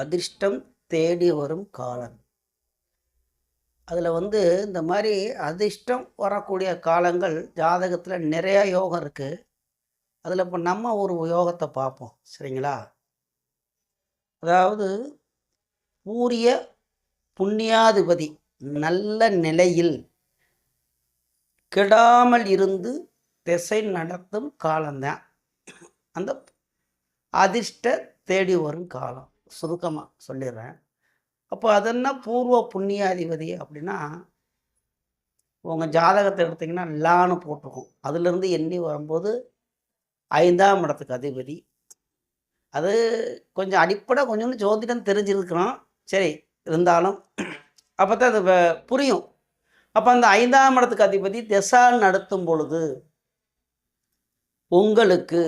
அதிர்ஷ்டம் தேடி வரும் காலம். அதில் இந்த மாதிரி அதிர்ஷ்டம் வரக்கூடிய காலங்கள் ஜாதகத்தில் நிறையா யோகம் இருக்குது. அதில் இப்போ நம்ம ஒரு யோகத்தை பார்ப்போம், சரிங்களா? அதாவது பூரிய புண்ணியாதிபதி நல்ல நிலையில் கெடாமல் இருந்து திசை நடத்தும் காலம்தான் அந்த அதிர்ஷ்ட தேடி வரும் காலம். சுருக்கமாக சொல்லிடுறேன். அப்போ அது என்ன பூர்வ புண்ணியாதிபதி அப்படின்னா, உங்கள் ஜாதகத்தை எடுத்திங்கன்னா லான்னு போட்டிருக்கும். அதுலேருந்து எண்ணி வரும்போது 5ஆம் இடத்துக்கு அதிபதி. அது கொஞ்சம் அடிப்படை கொஞ்சம் ஜோதிடம் தெரிஞ்சிருக்கணும். சரி, இருந்தாலும் அப்போ தான் அது புரியும். அப்போ அந்த 5ஆம் இடத்துக்கு அதிபதி திசா நடத்தும் பொழுது உங்களுக்கு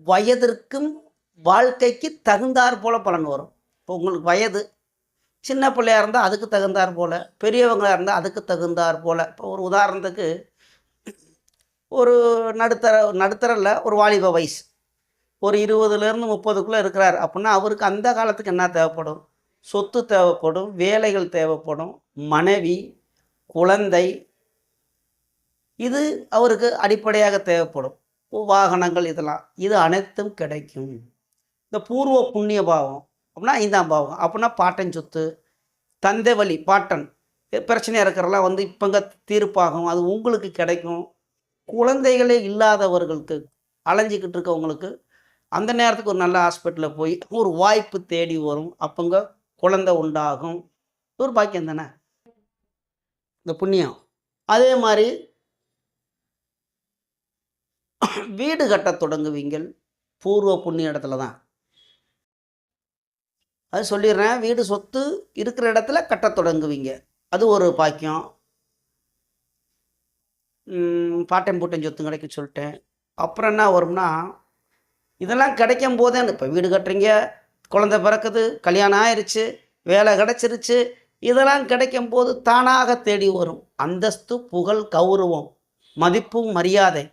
வயதிற்கும் வாழ்க்கைக்கு தகுந்தாற் போல பலன் வரும். இப்போ உங்களுக்கு வயது சின்ன பிள்ளையாக இருந்தால் அதுக்கு தகுந்தாற் போல், பெரியவங்களாக இருந்தால் அதுக்கு தகுந்தாற் போல். இப்போ ஒரு உதாரணத்துக்கு ஒரு நடுத்தரில் ஒரு வாலிப வயசு ஒரு 20லேருந்து 30க்குள்ளே இருக்கிறார் அப்படின்னா அவருக்கு அந்த காலத்துக்கு என்ன தேவைப்படும்? சொத்து தேவைப்படும், வேலைகள் தேவைப்படும், மனைவி, குழந்தை, இது அவருக்கு அடிப்படையாக தேவைப்படும். வாகனங்கள், இது அனைத்தும் கிடைக்கும். இந்த பூர்வ புண்ணிய பாவம் அப்படின்னா 5ஆம் பாவம் அப்படின்னா பாட்டன் சொத்து, தந்தை வழி பாட்டன் பிரச்சனையாக இருக்கிறலாம் இப்போங்க தீர்ப்பாகும், அது உங்களுக்கு கிடைக்கும். குழந்தைகளே இல்லாதவர்களுக்கு அலைஞ்சிக்கிட்டு இருக்கவங்களுக்கு அந்த நேரத்துக்கு ஒரு நல்ல ஹாஸ்பிட்டலில் போய் ஒரு வாய்ப்பு தேடி வரும். அப்போங்க குழந்தை உண்டாகும். ஒரு பாக்கியம் தானே இந்த புண்ணியம். அதே மாதிரி வீடு கட்ட தொடங்குவீங்கள் பூர்வ புண்ணிய இடத்துல தான். அது சொல்லிடுறேன். வீடு சொத்து இருக்கிற இடத்துல கட்ட தொடங்குவீங்க, அது ஒரு பாக்கியம். பாட்டன் பூட்டன் சொத்து கிடைக்கும் சொல்லிட்டேன். அப்புறம் என்ன வரும்னா, இதெல்லாம் கிடைக்கும் போதே இப்போ வீடு கட்டுறீங்க, குழந்தை பிறக்குது, கல்யாணம் ஆயிடுச்சு, வேலை கிடச்சிருச்சு, இதெல்லாம் கிடைக்கும் போது தானாக தேடி வரும் அந்தஸ்து, புகழ், கௌரவம், மதிப்பு, மரியாதை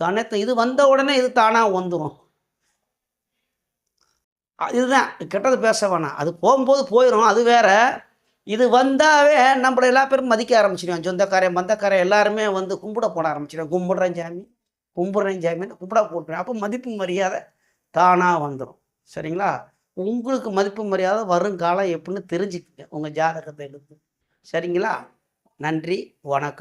தானே. இது வந்த உடனே இது தானாக வந்துடும். இதுதான் கெட்டது பேச வேணாம், அது போகும்போது போயிடும், அது வேற. இது வந்தாவே நம்மளை எல்லா பேரும் மதிக்க ஆரம்பிச்சிடுவோம். சொந்தக்காரன் பந்தக்காரன் எல்லாருமே கும்பிட போட ஆரம்பிச்சிடுவோம். கும்பிட்றேன் சாமி, கும்பிட்றேன் சாமின்னு கும்பிட போட்டுருவேன். அப்போ மதிப்பு மரியாதை தானாக வந்துடும். சரிங்களா? உங்களுக்கு மதிப்பு மரியாதை வருங்காலம் எப்படின்னு தெரிஞ்சுக்கங்க உங்கள் ஜாதகத்தை எடுத்து. சரிங்களா? நன்றி, வணக்கம்.